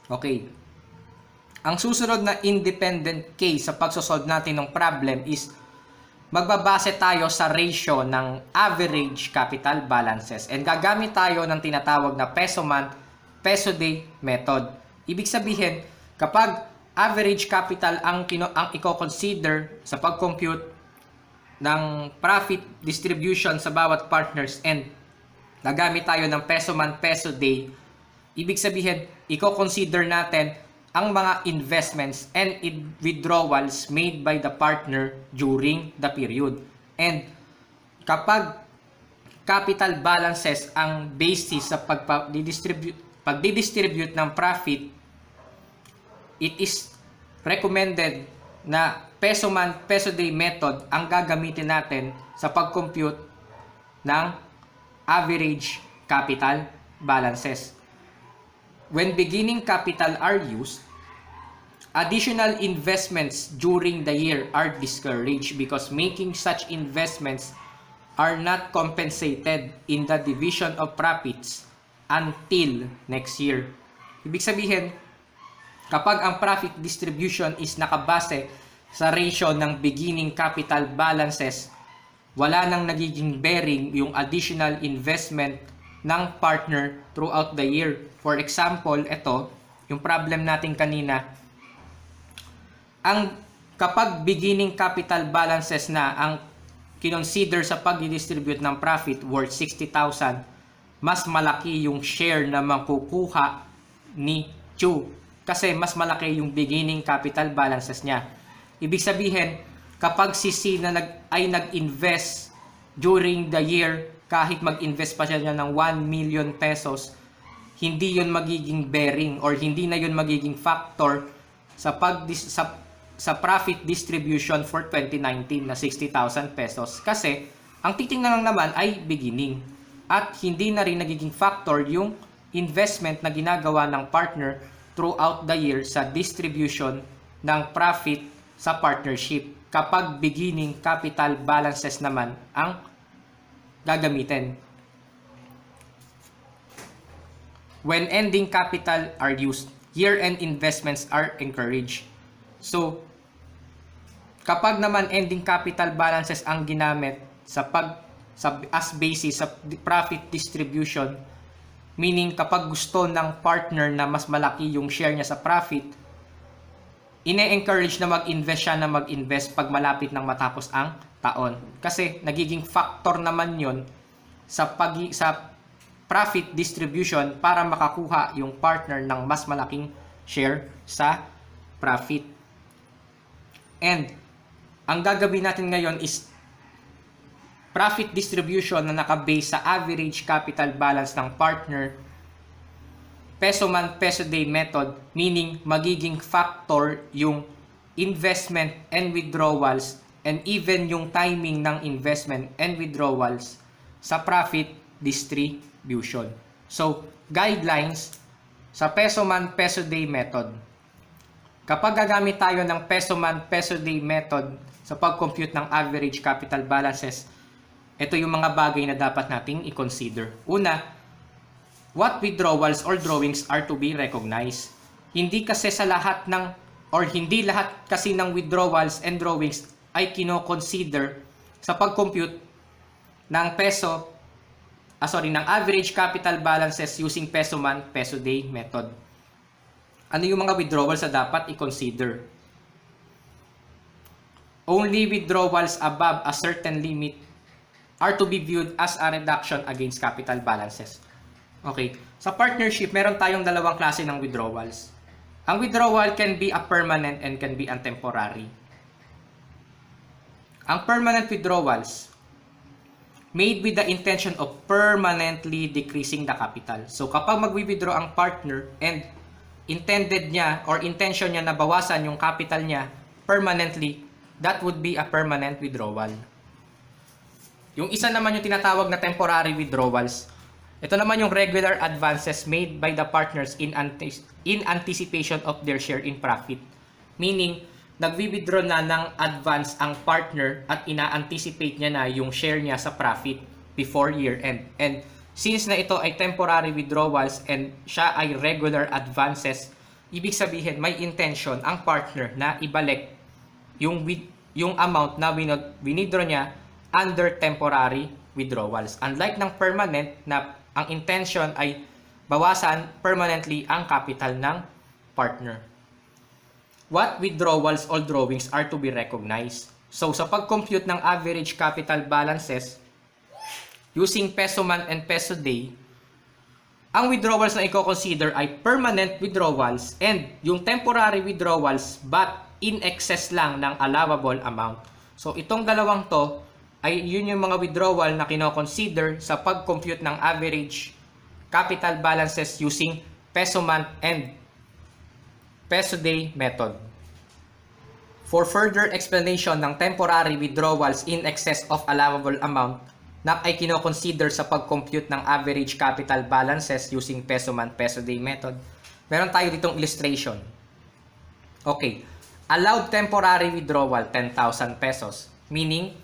Okay. Ang susunod na independent case sa pagsosolve natin ng problem is magbabase tayo sa ratio ng average capital balances. And gagamit tayo ng tinatawag na Peso Month, Peso Day Method. Ibig sabihin, kapag average capital ang i-consider sa pag-compute ng profit distribution sa bawat partners and gagamit tayo ng Peso Month, Peso Day, ibig sabihin, i-consider natin ang mga investments and withdrawals made by the partner during the period. And kapag capital balances ang basis sa pagdidistribute ng profit, it is recommended na Peso Month, Peso Day Method ang gagamitin natin sa pag-compute ng average capital balances. When beginning capital are used, additional investments during the year are discouraged because making such investments are not compensated in the division of profits until next year. Ibig sabihin, kapag ang profit distribution is nakabase sa ratio ng beginning capital balances, wala nang nagiging bearing yung additional investment ng partner throughout the year. For example, ito, yung problem natin kanina, kapag beginning capital balances na ang kinonsider sa pag-distribute ng profit worth 60,000, mas malaki yung share na makukuha ni Chu kasi mas malaki yung beginning capital balances niya. Ibig sabihin, kapag si C ay nag-invest during the year, kahit mag-invest pa siya ng 1 million pesos, hindi yun magiging bearing or hindi na yun magiging factor sa profit distribution for 2019 na 60,000 pesos. Kasi, ang titingnan lang naman ay beginning. At hindi na rin nagiging factor yung investment na ginagawa ng partner throughout the year sa distribution ng profit sa partnership. Kapag beginning capital balances naman ang gagamitin. When ending capital are used, year-end investments are encouraged. So, kapag naman ending capital balances ang ginamit as basis sa profit distribution, meaning kapag gusto ng partner na mas malaki yung share niya sa profit, ine-encourage na mag-invest siya na mag-invest pag malapit nang matapos ang taon. Kasi nagiging factor naman yon sa profit distribution para makakuha yung partner ng mas malaking share sa profit. And ang gagawin natin ngayon is profit distribution na nakabase sa average capital balance ng partner, Peso Month, Peso Day Method, meaning magiging factor yung investment and withdrawals and even yung timing ng investment and withdrawals sa profit distribution. So, guidelines sa Peso Month, Peso Day Method. Kapag gagamit tayo ng Peso Month, Peso Day Method sa pag-compute ng average capital balances, ito yung mga bagay na dapat nating i-consider. Una, what withdrawals or drawings are to be recognized? Hindi kasi sa lahat ng, or hindi lahat kasi ng withdrawals and drawings ay kino-consider sa pag-compute ng ng average capital balances using Peso Month, Peso Day Method. Ano yung mga withdrawals na dapat i-consider? Only withdrawals above a certain limit are to be viewed as a reduction against capital balances. Okay. Sa partnership, meron tayong dalawang klase ng withdrawals. Ang withdrawal can be a permanent and can be a temporary. Ang permanent withdrawals made with the intention of permanently decreasing the capital. So, kapag mag-withdraw ang partner and intended niya or intention niya na bawasan yung capital niya permanently, that would be a permanent withdrawal. Yung isa naman yung tinatawag na temporary withdrawals. Ito naman yung regular advances made by the partners in anticipation of their share in profit. Meaning, nagwi-withdraw na ng advance ang partner at ina-anticipate niya na yung share niya sa profit before year end. And since na ito ay temporary withdrawals and siya ay regular advances, ibig sabihin may intention ang partner na ibalik yung amount na winidraw niya under temporary withdrawals. Unlike ng permanent na ang intention ay bawasan permanently ang capital ng partner. What withdrawals or drawings are to be recognized? So sa pag-compute ng average capital balances using Peso Month and Peso Day, ang withdrawals na i-consider ay permanent withdrawals and yung temporary withdrawals but in excess lang ng allowable amount. So itong dalawang to ay yun yung mga withdrawal na kino-consider sa pag-compute ng average capital balances using Peso Month and Peso Day Method. For further explanation ng temporary withdrawals in excess of allowable amount na ay kino-consider sa pag-compute ng average capital balances using Peso Month, Peso Day Method, meron tayo ditong illustration. Okay, allowed temporary withdrawal, 10,000 pesos. Meaning,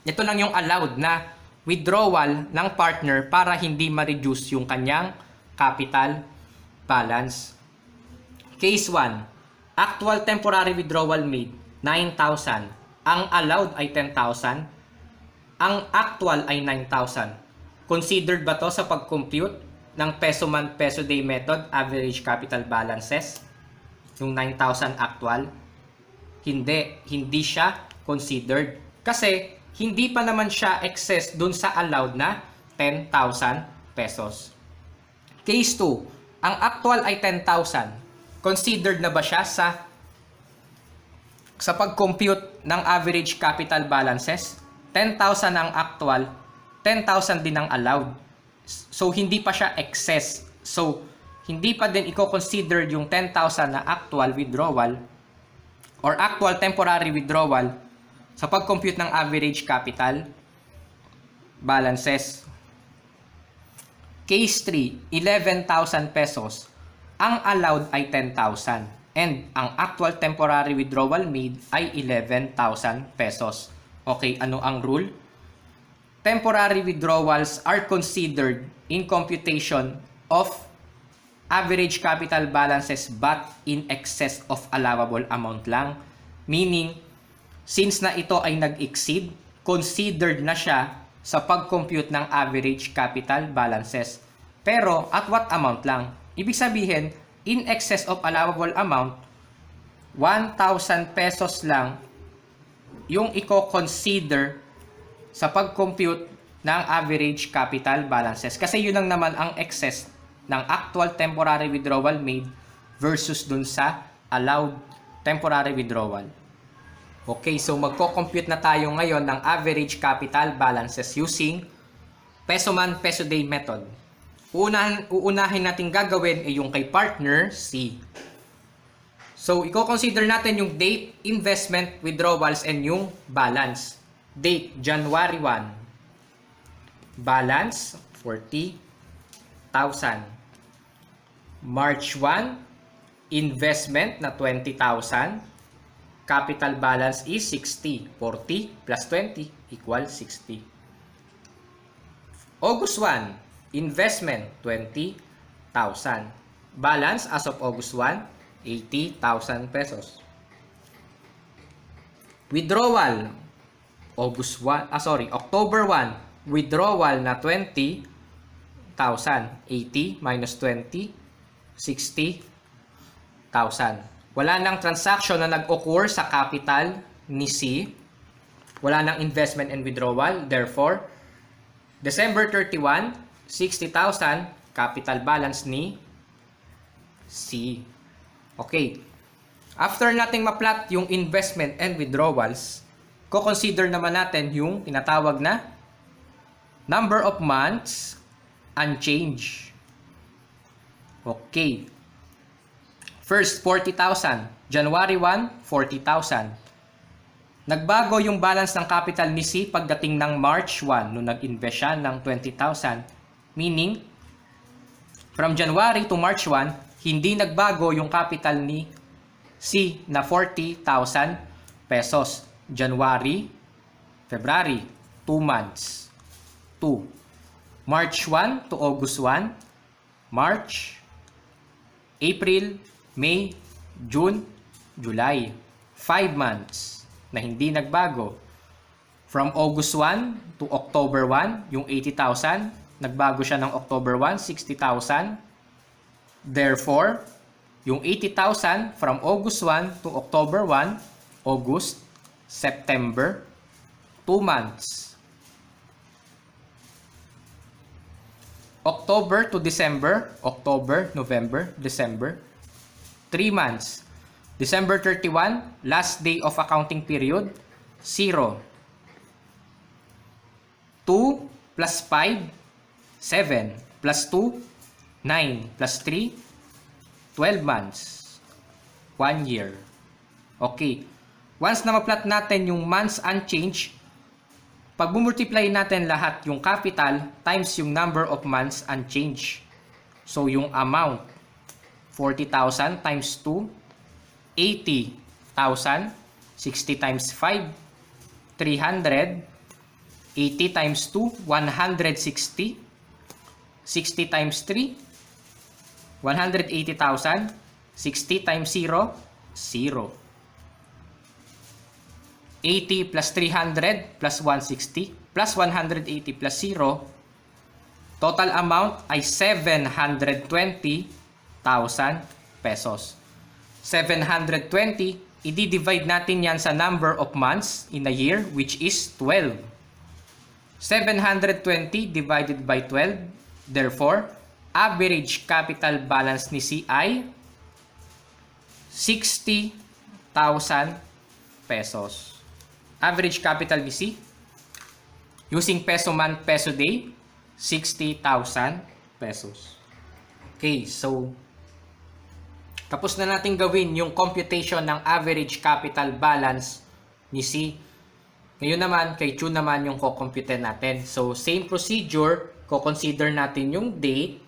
ito lang yung allowed na withdrawal ng partner para hindi ma-reduce yung kanyang capital balance. Case 1, actual temporary withdrawal made, 9,000. Ang allowed ay 10,000. Ang actual ay 9,000. Considered ba to sa pag-compute ng Peso Month, Peso Day Method, average capital balances? Yung 9,000 actual? Hindi siya considered. Kasi, hindi pa naman siya excess dun sa allowed na 10,000 pesos. Case 2, ang actual ay 10,000. Considered na ba siya sa pag-compute ng average capital balances? 10,000 ang actual, 10,000 din ang allowed. So, hindi pa siya excess. So, hindi pa din i-consider yung 10,000 na actual withdrawal or actual temporary withdrawal sa pag-compute ng average capital balances. Case 3, 11,000 pesos. Ang allowed ay 10,000 and ang actual temporary withdrawal made ay 11,000 pesos. Okay, ano ang rule? Temporary withdrawals are considered in computation of average capital balances but in excess of allowable amount lang. Meaning, since na ito ay nag-exceed, considered na siya sa pag-compute ng average capital balances. Pero, at what amount lang? Ibig sabihin, in excess of allowable amount, 1,000 pesos lang yung i-consider sa pag-compute ng average capital balances. Kasi yun lang naman ang excess ng actual temporary withdrawal made versus dun sa allowed temporary withdrawal. Okay, so magko-compute na tayo ngayon ng average capital balances using Peso Month, Peso Day Method. Uunahin natin gagawin ay yung kay partner C. So, i-consider natin yung date, investment, withdrawals, and yung balance. Date, January 1. Balance, 40,000. March 1, investment na 20,000. Capital balance is 60. 40 plus 20 equals 60. August 1, investment, 20,000. Balance as of August 1, 80,000 pesos. Withdrawal, October 1, withdrawal na 20,000. 80 minus 20, 60,000. Wala nang transaction na nag-occur sa capital ni C. Wala nang investment and withdrawal. Therefore, December 31, 60,000 capital balance ni C. Okay. After nating ma-plot yung investment and withdrawals, ko-consider naman natin yung tinatawag na number of months unchanged. Okay. First, 40,000. January 1, 40,000. Nagbago yung balance ng capital ni C pagdating ng March 1 nung nag-invest siya ng 20,000. Meaning, from January to March 1, hindi nagbago yung capital ni C na 40,000 pesos. January, February, 2 months. 2. March 1 to August 1, March, April, May, June, July. 5 months na hindi nagbago. From August 1 to October 1, yung 80,000, nagbago siya ng October 1, 60,000. Therefore, yung 80,000 from August 1 to October 1, August, September, 2 months. October to December, October, November, December, 3 months. December 31, last day of accounting period, 0. 2 plus 5, 7. Plus 2, 9. Plus 3, 12 months. 1 year. Okay. Once na ma-plot natin yung months unchanged, pag multiply natin lahat yung capital times yung number of months unchanged. So yung amount, 40,000 times 2, 80,000. 60 times 5, 300. 80 times 2, 160. 60 times 3, 180,000. 60 times 0, 0. 80 plus 300 plus 160 plus 180 plus 0. Total amount ay 720,000 pesos. 720, i-divide natin yan sa number of months in a year, which is 12. 720 divided by 12. Therefore, average capital balance ni C ay 60,000 pesos. Average capital ni C, using Peso Month, Peso Day, 60,000 pesos. Okay, so tapos na natin gawin yung computation ng average capital balance ni C. Ngayon naman, kay Chu naman yung kukompute natin. So, same procedure, ko-consider natin yung date,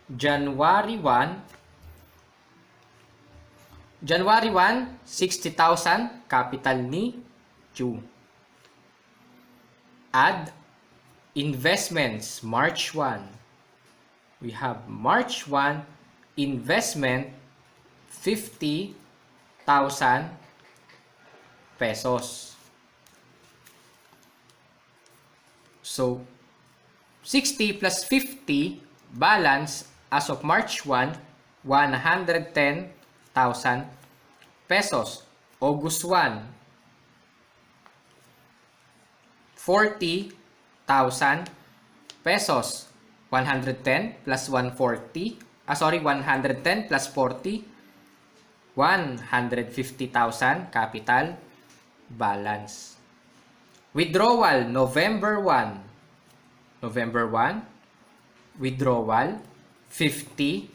January 1. January 1, 60,000, capital ni Chu. Add investments, March 1. We have March 1, investment, 50,000 pesos. So, 60 plus 50, balance as of March 1, 110,000 pesos. August 1, 40,000 pesos. 110 plus 140, 110 plus 40, 150,000 capital balance. Withdrawal, November 1. November 1, withdrawal, 50,000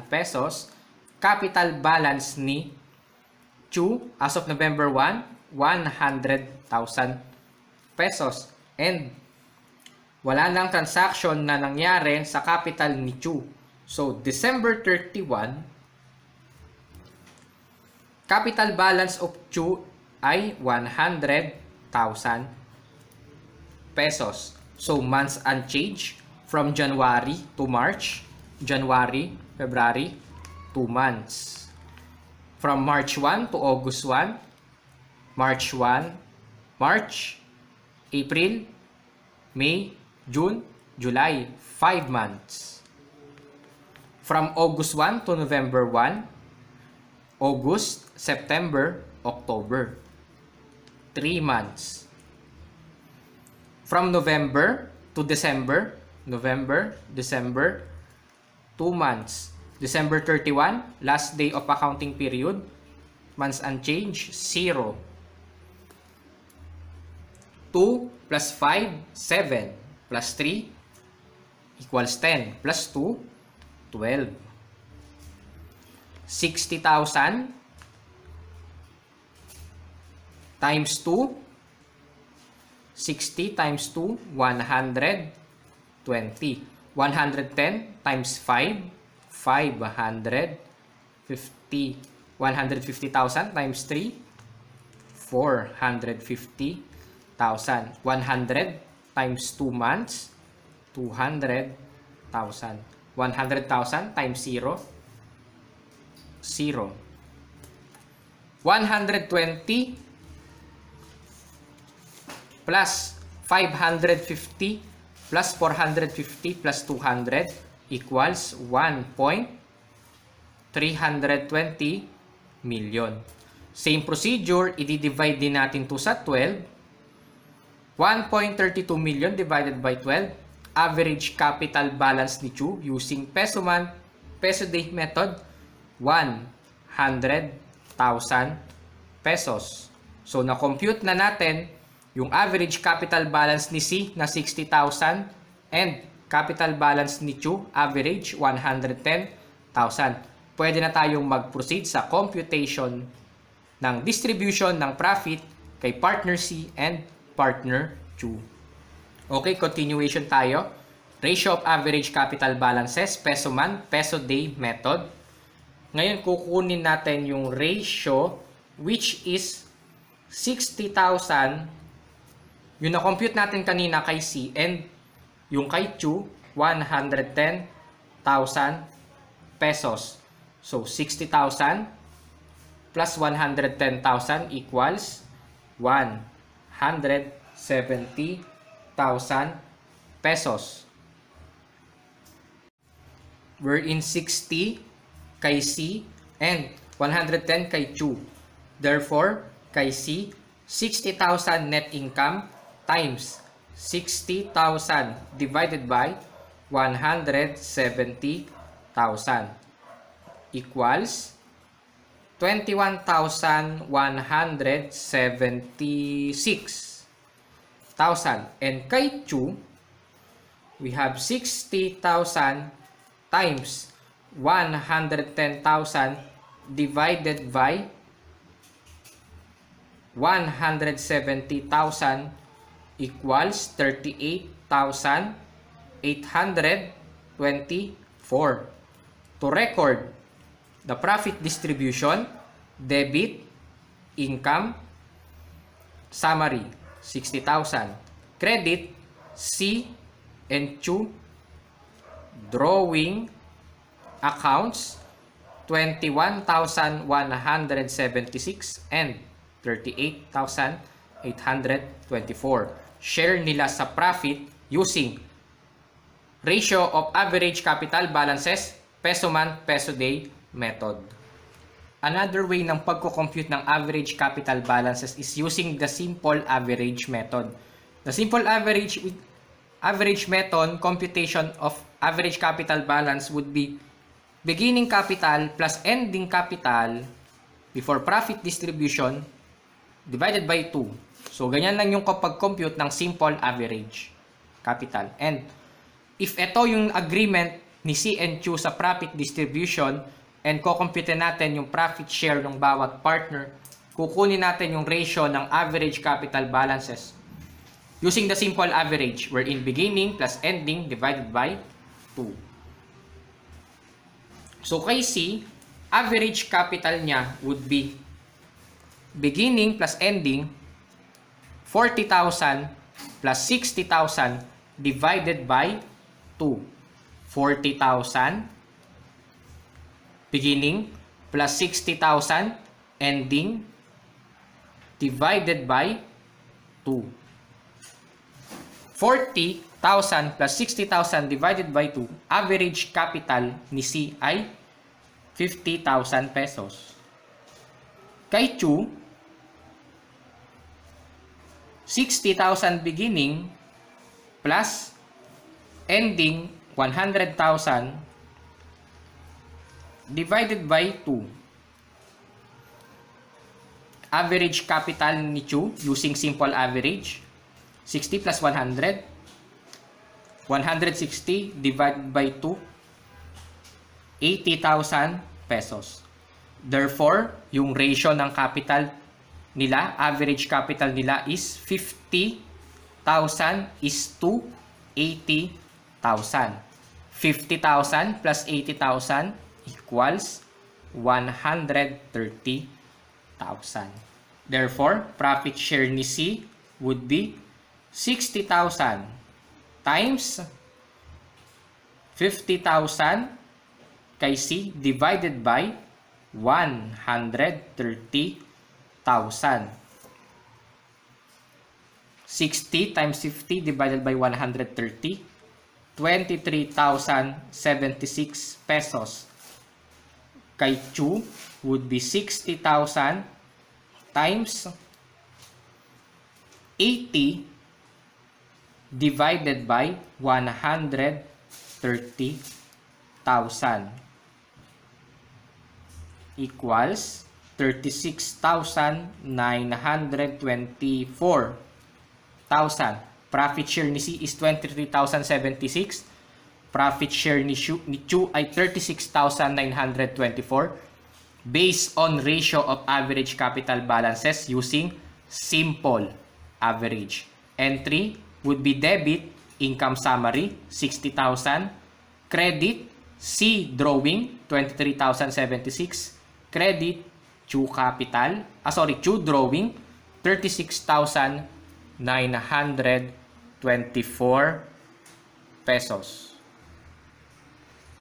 pesos. Capital balance ni Chu as of November 1, 100,000 pesos. And wala nang transaction na nangyari sa capital ni Chu. So, December 31, capital balance of Chu ay 100,000 pesos. So, months unchanged from January to March. January, February, 2 months. From March 1 to August 1. March 1, March, April, May, June, July, 5 months. From August 1 to November 1. August, September, October, 3 months. From November to December, November, December, 2 months. December 31, last day of accounting period, months unchanged, 0. 2 plus 5, 7, plus 3 equals 10, plus 2, 12. 60,000 times 2, 60 times 2, 120. 110 times 5, 550. 150,000 times 3, 450,000. 100 times 2 months, 200,000. 100,000 times 0, 0. 120 plus 550 plus 450 plus 200 equals 1.320 million. Same procedure, i-divide din natin to sa 12. 1.32 million divided by 12. Average capital balance ni Chu using Peso Month, Peso Day Method, 100,000 pesos. So, na-compute na natin yung average capital balance ni C na 60,000 and capital balance ni Chu, average 110,000. Pwede na tayong mag-proceed sa computation ng distribution ng profit kay partner C and partner Chu. Okay, continuation tayo. Ratio of average capital balances, Peso Month, Peso Day Method. Ngayon, kukunin natin yung ratio which is 60,000. Yung na-compute natin kanina kay C and yung kay Chu, 110,000 pesos. So, 60,000 plus 110,000 equals 170,000 pesos. We're in 60 kay C and 110 kay Chu. Therefore, kay C, 60,000 net income times 60,000 divided by 170,000 equals 21,176,000. And kay Chu, we have 60,000 times 110,000 divided by 170,000 equals 38,824. To record the profit distribution, debit, income, summary, 60,000. Credit, C and Chu, drawing accounts, 21,176 and 38,824. Share nila sa profit using ratio of average capital balances, Peso Month, Peso Day Method. Another way ng pagko-compute ng average capital balances is using the simple average method. The simple average method computation of average capital balance would be beginning capital plus ending capital before profit distribution divided by 2. So, ganyan lang yung kapag compute ng simple average capital. And if ito yung agreement ni C and Chu sa profit distribution and kukumpute natin yung profit share ng bawat partner, kukunin natin yung ratio ng average capital balances using the simple average wherein beginning plus ending divided by 2. So, kay C, average capital niya would be beginning plus ending 40,000 plus 60,000 divided by 2. 40,000 beginning plus 60,000 ending divided by 2. 40,000 plus 60,000 divided by 2, average capital ni C ay 50,000 pesos. Kay Chu, 60,000 beginning plus ending 100,000 divided by 2. Average capital ni Chu using simple average, 60 plus 100, 160 divided by 2, 80,000 pesos. Therefore, yung ratio ng capital nila, average capital nila is 50,000 is to 80,000. 50,000 plus 80,000 equals 130,000. Therefore, profit share ni C would be 60,000 times 50,000 kay C divided by 130,000. 60 times 50 divided by 130, 23,076 pesos. Kay Chu would be 60,000 times 80 divided by 130,000 equals 36,924,000. Profit share ni C is 23,076. Profit share ni Chu ay 36,924 based on ratio of average capital balances using simple average. Entry would be debit, income summary, 60,000. Credit, C drawing, 23,076. Credit, Chu capital, Chu drawing, 36,924 pesos.